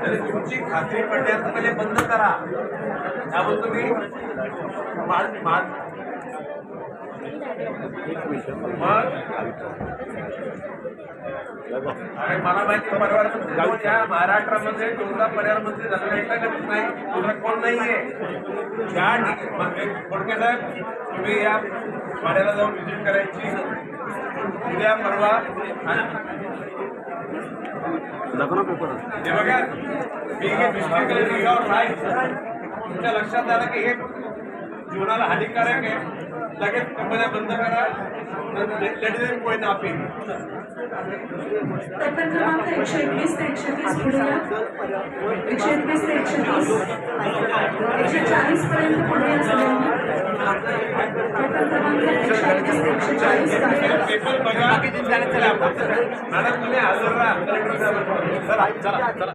तरी तुमची खात्री पडण्याचं पहिले बंद करा. त्यामुळे तुम्ही अरे मला माहिती परिवार मंत्री या महाराष्ट्रामध्ये दोनदा पर्यावरण मंत्री झालेला एकटा कधीच नाही, दुसरा कोण नाहीये. त्या खोडके साहेब तुम्ही या वाड्याला जाऊन व्हिजिट करायची उद्या परवा. हे बघा तुमच्या लक्षात आलं की हे जीवनाला हानिकारक आहे. लगेच कंपन्या बंद करा. कोणी नापी पेपर क्रमांक 121 ते 130 पुढे या. 121 ते 130 140 पर्यंत पुढे या सगळ्यांनी. पेपर क्रमांक 121 ते 140 पेपर बघा. मॅडम तुम्ही हजर राहा.